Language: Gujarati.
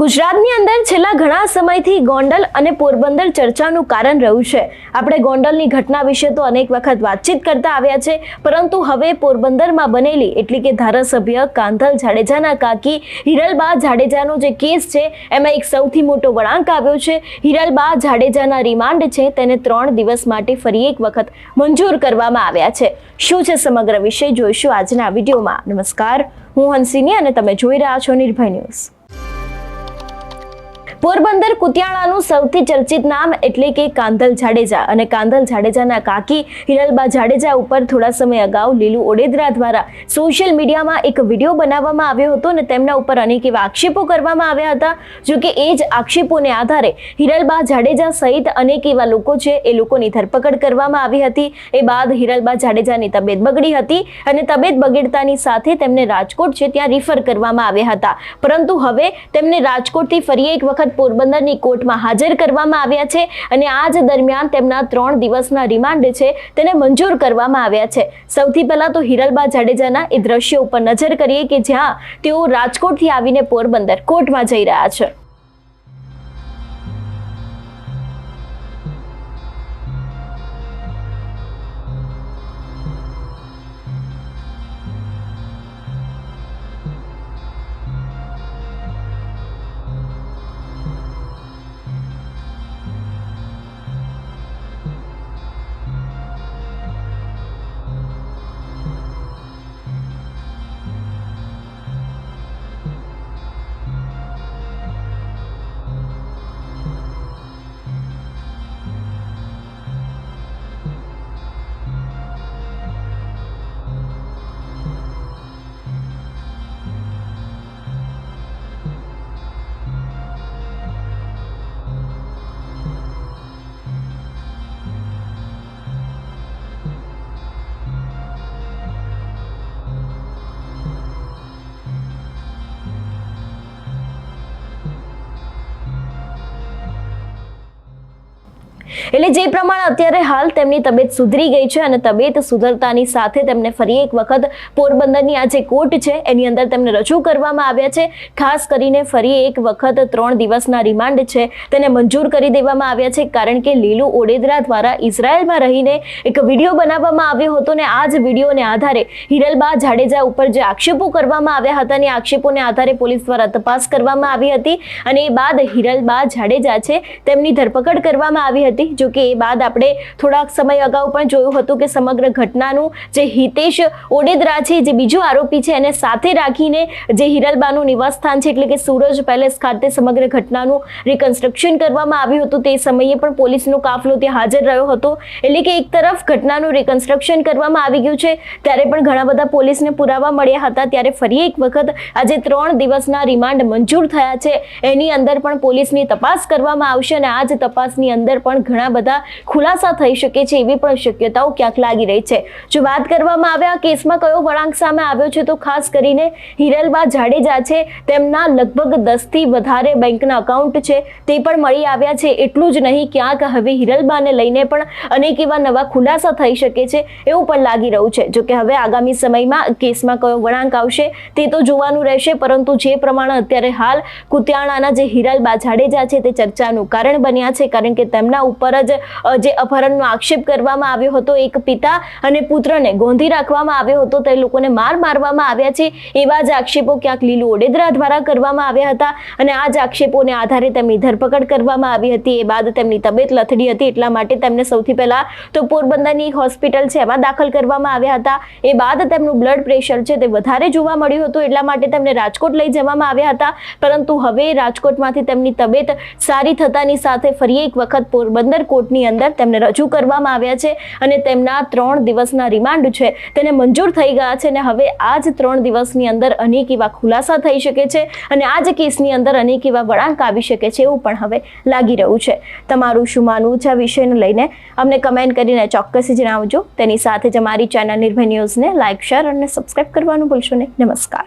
ગુજરાતની અંદર છેલ્લા ઘણા સમયથી ગોંડલ અને પોરબંદર ચર્ચાનું કારણ રહ્યું છે। આપણે ગોંડલની ઘટના વિશે તો અનેક વખત વાતચીત કરતા આવ્યા છે, પરંતુ હવે પોરબંદરમાં બનેલી એટલે કે ધારાસભ્ય કાંધલ જાડેજાના કાકી હિરલબા જાડેજાનો જે કેસ છે એમાં એક સૌથી મોટો વળાંક આવ્યો છે। હિરલબા જાડેજાના રિમાન્ડ છે તેને 3 દિવસ માટે ફરી એક વખત મંજૂર કરવામાં આવ્યા છે। શું છે સમગ્ર વિષય જોઈશું આજના વિડીયોમાં। નમસ્કાર, હું હંસિની અને તમે જોઈ રહ્યા છો નિર્ભય ન્યૂઝ। પોરબંદર કુતિયાણાનું સૌથી ચર્ચિત નામ એટલે કે કાંધલ જાડેજા અને કાંધલ જાડેજાના કાકી હિરલબા જાડેજા ઉપર થોડા સમય અગાઉ લીલુ ઓડેદરા દ્વારા સોશિયલ મીડિયામાં એક વિડીયો બનાવવામાં આવ્યો હતો અને તેમના ઉપર અનેક એવા આક્ષેપો કરવામાં આવ્યા હતા। જો કે એ જ આક્ષેપોને આધારે હિરલબા જાડેજા સહિત અનેક એવા લોકો છે એ લોકોની ધરપકડ કરવામાં આવી હતી। એ બાદ હિરલબા જાડેજાની તબિયત બગડી હતી અને તબિયત બગડતાની સાથે તેમને રાજકોટ છે ત્યાં રિફર કરવામાં આવ્યા હતા, પરંતુ હવે તેમને રાજકોટથી ફરી એક વખત પોરબંદરની કોર્ટમાં હાજર કરવામાં આવ્યા છે અને આ જ દરમિયાન તેમના 3 દિવસના રિમાન્ડ છે તેને મંજૂર કરવામાં આવ્યા છે। સૌથી પહેલા તો હિરલબા જાડેજાના એ દ્રશ્યો ઉપર નજર કરીએ કે જ્યાં તેઓ રાજકોટથી આવીને પોરબંદર કોર્ટમાં જઈ રહ્યા છે। એટલે જે પ્રમાણે અત્યારે હાલ તેમની તબિયત સુધરી ગઈ છે અને તબિયત સુધરતાની સાથે તેમને ફરી એક વખત પોરબંદરની આ જે કોર્ટ છે એની અંદર તેમને રજૂ કરવામાં આવ્યા છે। ખાસ કરીને ફરી એક વખત 3 દિવસના રિમાન્ડ છે તેને મંજૂર કરી દેવામાં આવ્યા છે, કારણ કે લીલુ ઓડેદરા દ્વારા ઇઝરાયલમાં રહીને એક વિડીયો બનાવવામાં આવ્યો હતો ને આ જ વિડીયોને આધારે હિરલબા જાડેજા ઉપર જે આક્ષેપો કરવામાં આવ્યા હતા ને આક્ષેપોને આધારે પોલીસ દ્વારા તપાસ કરવામાં આવી હતી અને એ બાદ હિરલબા જાડેજા છે તેમની ધરપકડ કરવામાં આવી હતી। જો કે એ બાદ આપણે થોડાક સમય અગાઉ પણ જોયું હતું કે સમગ્ર ઘટનાનું જે હિતેશ ઓડેદરા છે જે બીજો આરોપી છે એને સાથે રાખીને જે હિરલબાનું નિવાસસ્થાન છે એટલે કે સૂરજ પેલેસ ખાતે સમગ્ર ઘટનાનું રિકન્સ્ટ્રક્શન કરવામાં આવ્યું હતું। તે સમયે પણ પોલીસનો કાફલો ત્યાં હાજર રહ્યો હતો, એટલે કે એક તરફ ઘટનાનું રિકન્સ્ટ્રક્શન કરવામાં આવી ગયું છે ત્યારે પણ ઘણા બધા પોલીસને પુરાવા મળ્યા હતા, ત્યારે ફરી એક વખત આજે 3 દિવસના રિમાન્ડ મંજૂર થયા છે એની અંદર પણ પોલીસની તપાસ કરવામાં આવશે અને આ જ તપાસની અંદર પણ ઘણા બધા ખુલાસા થઈ શકે છે એવી પણ શક્યતાઓ ક્યાંક લાગી રહી છે। જો વાત કરવામાં આવે આ કેસમાં કયો વળાંક સામે આવ્યો છે તો ખાસ કરીને હિરલબા જાડેજા છે તેમના લગભગ 10 થી વધારે બેંકના અકાઉન્ટ છે તે પણ મળી આવ્યા છે। એટલું જ નહીં, ક્યાંક હવે હિરલબાને લઈને પણ અનેક એવા નવા ખુલાસા થઈ શકે છે એવું પણ લાગી રહ્યું છે। જો કે હવે આગામી સમયમાં કેસમાં કયો વળાંક આવશે તે તો જોવાનું રહેશે, પરંતુ જે પ્રમાણે અત્યારે હાલ કુતિયાણાના જે હિરલબા જાડેજા છે તે ચર્ચાનું કારણ બન્યા છે, કારણ કે તેમના ઉપર જે અપહરણનો આક્ષેપ કરવામાં આવ્યો હતો, એક પિતા અને પુત્રને ગોંધી રાખવામાં આવ્યો હતો, તે લોકોને મારવામાં આવ્યા છે એવા જ આક્ષેપો ક્યાંક લીલુ ઓડેદરા દ્વારા કરવામાં આવ્યા હતા અને આ જ આક્ષેપોને આધારે તેમની ધરપકડ કરવામાં આવી હતી। એ બાદ તેમની તબિયત લથડી હતી એટલા માટે તેમને સૌથી પહેલા તો પોરબંદરની હોસ્પિટલ છે એમાં દાખલ કરવામાં આવ્યા હતા। એ બાદ તેમનું બ્લડ પ્રેશર છે તે વધારે જોવા મળ્યું હતું એટલા માટે તેમને રાજકોટ લઈ જવામાં આવ્યા હતા, પરંતુ હવે રાજકોટમાંથી તેમની તબિયત સારી થતાની સાથે ફરી એક વખત પોરબંદર કોર્ટની અંદર તેમને રજૂ કરવામાં આવ્યા છે અને તેમના 3 દિવસના રિમાન્ડ છે તેને મંજૂર થઈ ગયા છે અને હવે આ જ 3 દિવસની અંદર અનેક એવા ખુલાસા થઈ શકે છે અને આ જ કેસની અંદર અનેક એવા વળાંક આવી શકે છે એવું પણ હવે લાગી રહ્યું છે। તમારું શું માનવું છે આ વિષયને લઈને અમને કમેન્ટ કરીને ચોક્કસથી જણાવજો। તેની સાથે જ અમારી ચેનલ નિર્ભય ન્યૂઝને લાઇક, શેર અને સબસ્ક્રાઇબ કરવાનું ભૂલશો નહીં। નમસ્કાર।